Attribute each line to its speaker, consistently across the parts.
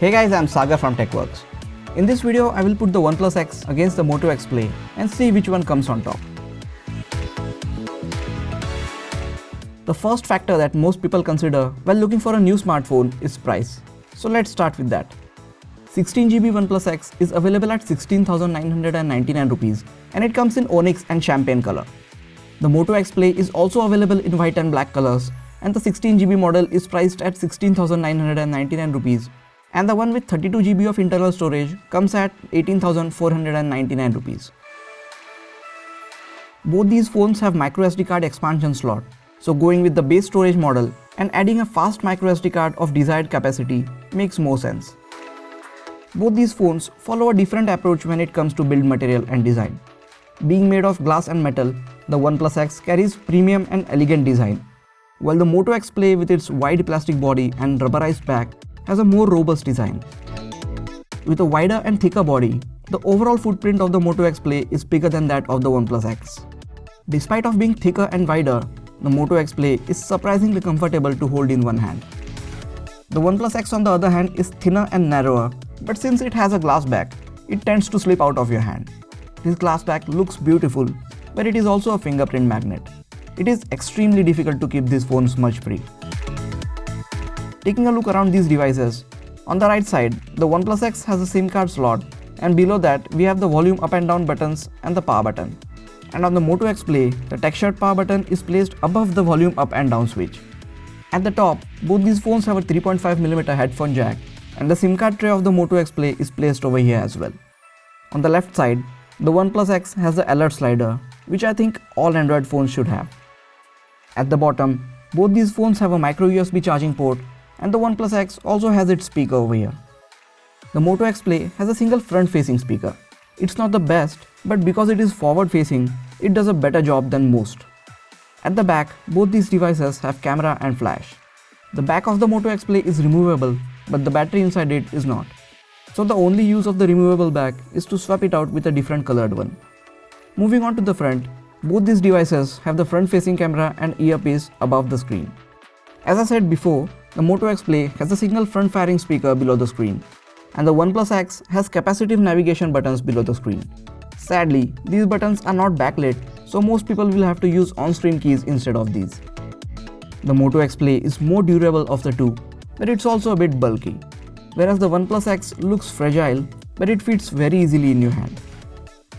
Speaker 1: Hey guys, I'm Sagar from TechWorks. In this video, I will put the OnePlus X against the Moto X Play and see which one comes on top. The first factor that most people consider while looking for a new smartphone is price. So let's start with that. 16GB OnePlus X is available at 16,999 rupees and it comes in Onyx and Champagne color. The Moto X Play is also available in white and black colors, and the 16GB model is priced at 16,999 rupees, and the one with 32GB of internal storage comes at 18,499 rupees. Both these phones have microSD card expansion slot, so going with the base storage model and adding a fast microSD card of desired capacity makes more sense. Both these phones follow a different approach when it comes to build material and design. Being made of glass and metal, the OnePlus X carries premium and elegant design, while the Moto X Play with its wide plastic body and rubberized back has a more robust design. With a wider and thicker body, the overall footprint of the Moto X Play is bigger than that of the OnePlus X. Despite of being thicker and wider, the Moto X Play is surprisingly comfortable to hold in one hand. The OnePlus X on the other hand is thinner and narrower, but since it has a glass back, it tends to slip out of your hand. This glass back looks beautiful, but it is also a fingerprint magnet. It is extremely difficult to keep this phone smudge-free. Taking a look around these devices, on the right side, the OnePlus X has a SIM card slot, and below that we have the volume up and down buttons and the power button. And on the Moto X Play, the textured power button is placed above the volume up and down switch. At the top, both these phones have a 3.5mm headphone jack, and the SIM card tray of the Moto X Play is placed over here as well. On the left side, the OnePlus X has the alert slider, which I think all Android phones should have. At the bottom, both these phones have a micro USB charging port, and the OnePlus X also has its speaker over here. The Moto X Play has a single front-facing speaker. It's not the best, but because it is forward-facing, it does a better job than most. At the back, both these devices have camera and flash. The back of the Moto X Play is removable, but the battery inside it is not. So the only use of the removable back is to swap it out with a different colored one. Moving on to the front, both these devices have the front-facing camera and earpiece above the screen. As I said before, the Moto X Play has a single front-firing speaker below the screen, and the OnePlus X has capacitive navigation buttons below the screen. Sadly, these buttons are not backlit, so most people will have to use on-screen keys instead of these. The Moto X Play is more durable of the two, but it's also a bit bulky, whereas the OnePlus X looks fragile, but it fits very easily in your hand.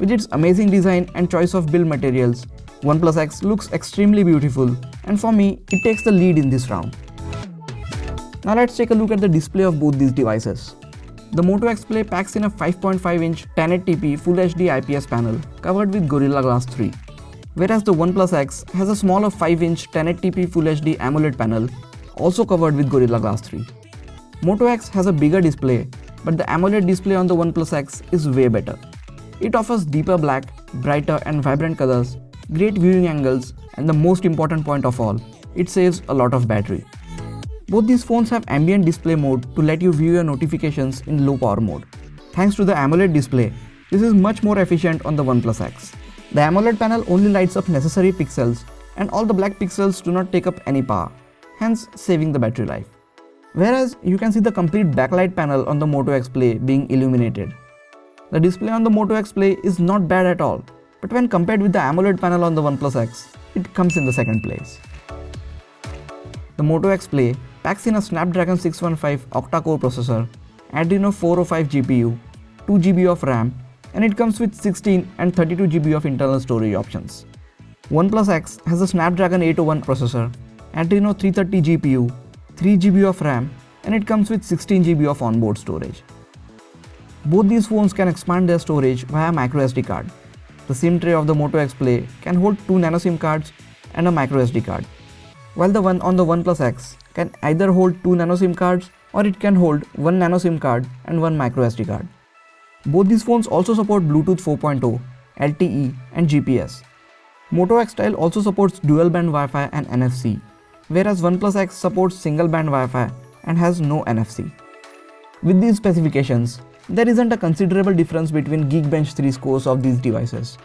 Speaker 1: With its amazing design and choice of build materials, OnePlus X looks extremely beautiful, and for me, it takes the lead in this round. Now let's take a look at the display of both these devices. The Moto X Play packs in a 5.5-inch 1080p Full HD IPS panel covered with Gorilla Glass 3, whereas the OnePlus X has a smaller 5-inch 1080p Full HD AMOLED panel also covered with Gorilla Glass 3. Moto X has a bigger display, but the AMOLED display on the OnePlus X is way better. It offers deeper black, brighter and vibrant colors, great viewing angles, and the most important point of all, it saves a lot of battery. Both these phones have ambient display mode to let you view your notifications in low power mode. Thanks to the AMOLED display, this is much more efficient on the OnePlus X. The AMOLED panel only lights up necessary pixels, and all the black pixels do not take up any power, hence saving the battery life. Whereas you can see the complete backlight panel on the Moto X Play being illuminated. The display on the Moto X Play is not bad at all, but when compared with the AMOLED panel on the OnePlus X, it comes in the second place. The Moto X Play packs in a Snapdragon 615 octa-core processor, Adreno 405 GPU, 2GB of RAM, and it comes with 16 and 32GB of internal storage options. OnePlus X has a Snapdragon 801 processor, Adreno 330 GPU, 3GB of RAM, and it comes with 16GB of onboard storage. Both these phones can expand their storage via microSD card. The SIM tray of the Moto X Play can hold 2 nano SIM cards and a microSD card, while the one on the OnePlus X can either hold 2 nano SIM cards or it can hold 1 nano SIM card and 1 microSD card. Both these phones also support Bluetooth 4.0, LTE and GPS. Moto X Style also supports dual band Wi-Fi and NFC, whereas OnePlus X supports single band Wi-Fi and has no NFC. With these specifications, there isn't a considerable difference between Geekbench 3 scores of these devices,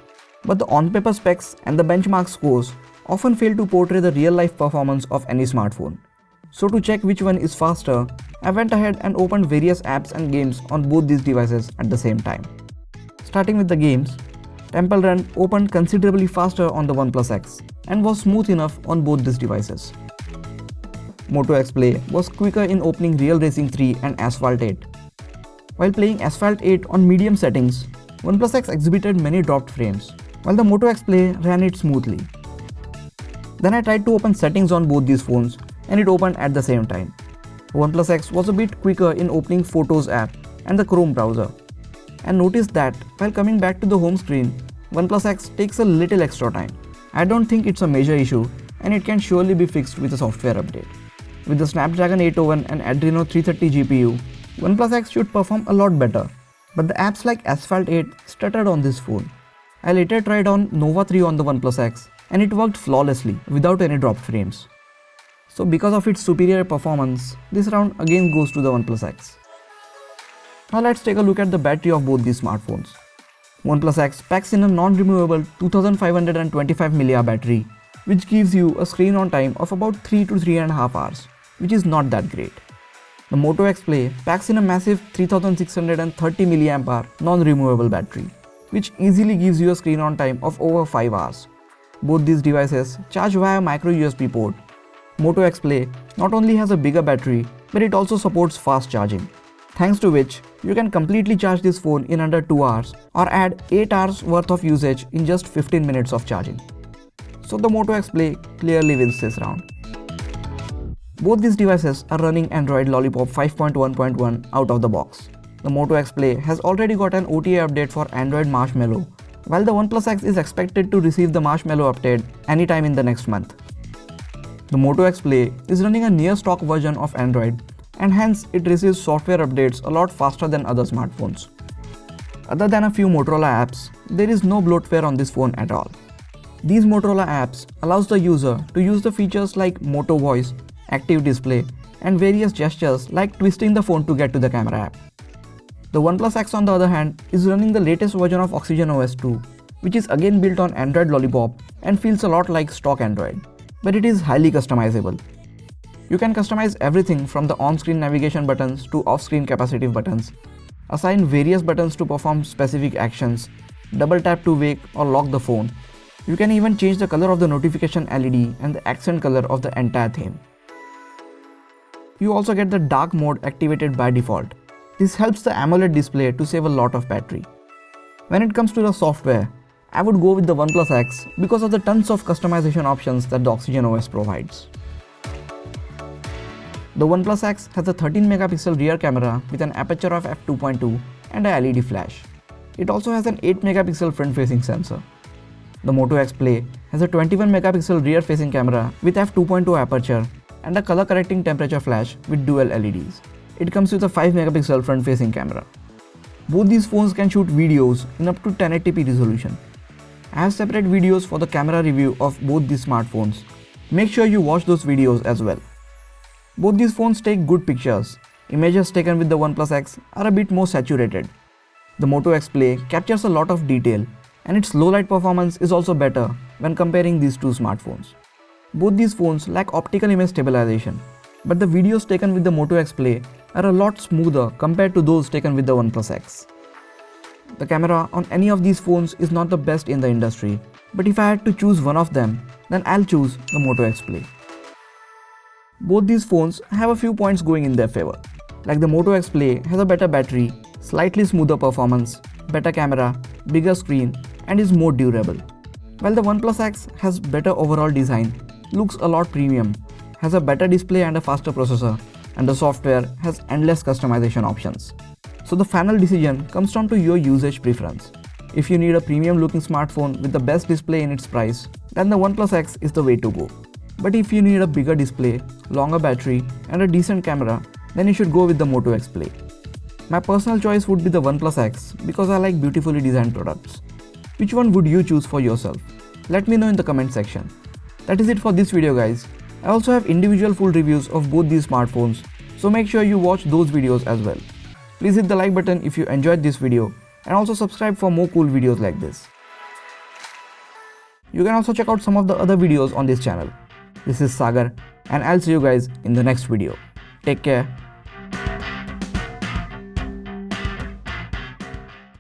Speaker 1: but the on-paper specs and the benchmark scores often fail to portray the real-life performance of any smartphone. So to check which one is faster, I went ahead and opened various apps and games on both these devices at the same time. Starting with the games, Temple Run opened considerably faster on the OnePlus X and was smooth enough on both these devices. Moto X Play was quicker in opening Real Racing 3 and Asphalt 8. While playing Asphalt 8 on medium settings, OnePlus X exhibited many dropped frames, while the Moto X Play ran it smoothly. Then I tried to open settings on both these phones and it opened at the same time. OnePlus X was a bit quicker in opening Photos app and the Chrome browser. And noticed that while coming back to the home screen, OnePlus X takes a little extra time. I don't think it's a major issue and it can surely be fixed with a software update. With the Snapdragon 801 and Adreno 330 GPU, OnePlus X should perform a lot better. But the apps like Asphalt 8 stuttered on this phone. I later tried on Nova 3 on the OnePlus X and it worked flawlessly without any dropped frames. So because of its superior performance, this round again goes to the OnePlus X. Now let's take a look at the battery of both these smartphones. OnePlus X packs in a non-removable 2525 mAh battery, which gives you a screen on time of about 3 to 3.5 hours, which is not that great. The Moto X Play packs in a massive 3630 mAh non-removable battery, which easily gives you a screen on time of over 5 hours. Both these devices charge via micro USB port. Moto X Play not only has a bigger battery, but it also supports fast charging, thanks to which you can completely charge this phone in under 2 hours or add 8 hours worth of usage in just 15 minutes of charging. So the Moto X Play clearly wins this round. Both these devices are running Android Lollipop 5.1.1 out of the box. The Moto X Play has already got an OTA update for Android Marshmallow, while the OnePlus X is expected to receive the Marshmallow update anytime in the next month. The Moto X Play is running a near stock version of Android and hence it receives software updates a lot faster than other smartphones. Other than a few Motorola apps, there is no bloatware on this phone at all. These Motorola apps allows the user to use the features like Moto Voice, Active Display, and various gestures like twisting the phone to get to the camera app. The OnePlus X on the other hand is running the latest version of Oxygen OS 2, which is again built on Android Lollipop and feels a lot like stock Android, but it is highly customizable. You can customize everything from the on-screen navigation buttons to off-screen capacitive buttons, assign various buttons to perform specific actions, double tap to wake or lock the phone. You can even change the color of the notification LED and the accent color of the entire theme. You also get the dark mode activated by default. This helps the AMOLED display to save a lot of battery. When it comes to the software, I would go with the OnePlus X because of the tons of customization options that the Oxygen OS provides. The OnePlus X has a 13 megapixel rear camera with an aperture of f2.2 and a LED flash. It also has an 8 megapixel front-facing sensor. The Moto X Play has a 21 megapixel rear-facing camera with f2.2 aperture and a color-correcting temperature flash with dual LEDs. It comes with a 5 megapixel front-facing camera. Both these phones can shoot videos in up to 1080p resolution. I have separate videos for the camera review of both these smartphones. Make sure you watch those videos as well. Both these phones take good pictures. Images taken with the OnePlus X are a bit more saturated. The Moto X Play captures a lot of detail and its low light performance is also better when comparing these two smartphones. Both these phones lack optical image stabilization, but the videos taken with the Moto X Play are a lot smoother compared to those taken with the OnePlus X. The camera on any of these phones is not the best in the industry, but if I had to choose one of them, then I'll choose the Moto X Play. Both these phones have a few points going in their favor. Like the Moto X Play has a better battery, slightly smoother performance, better camera, bigger screen, and is more durable. While the OnePlus X has better overall design, looks a lot premium, has a better display and a faster processor, and the software has endless customization options. So the final decision comes down to your usage preference. If you need a premium looking smartphone with the best display in its price, then the OnePlus X is the way to go. But if you need a bigger display, longer battery, and a decent camera, then you should go with the Moto X Play. My personal choice would be the OnePlus X because I like beautifully designed products. Which one would you choose for yourself? Let me know in the comment section. That is it for this video guys. I also have individual full reviews of both these smartphones, so make sure you watch those videos as well. Please hit the like button if you enjoyed this video and also subscribe for more cool videos like this. You can also check out some of the other videos on this channel. This is Sagar and I'll see you guys in the next video. Take care.